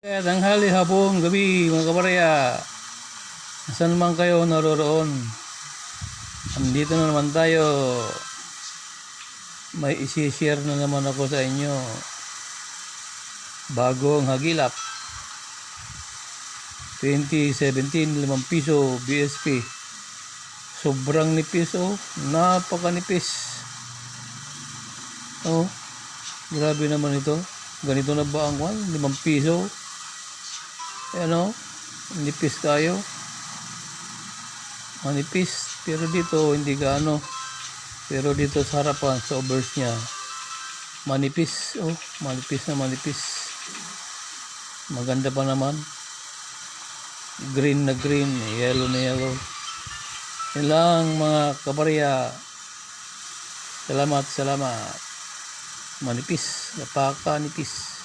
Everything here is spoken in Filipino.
Kaya tanghali, hapon, gabi, mga kabarya. Saan man kayo naroroon? Andito na naman tayo. May isi-share na naman ako sa inyo. Bagong hagilap. 2017, 5 piso, BSP. Sobrang nipis, oh. Napakanipis. Oh, grabe naman ito. Ganito na ba ang 5 piso? Ano? Nipis tayo. Manipis. Pero dito, hindi gaano. Pero dito sa harapan, sa overs niya, manipis. Oh, manipis na manipis. Maganda pa naman. Green na green, yellow na yellow. Yan lang mga kabarya. Salamat. Manipis. Napakanipis.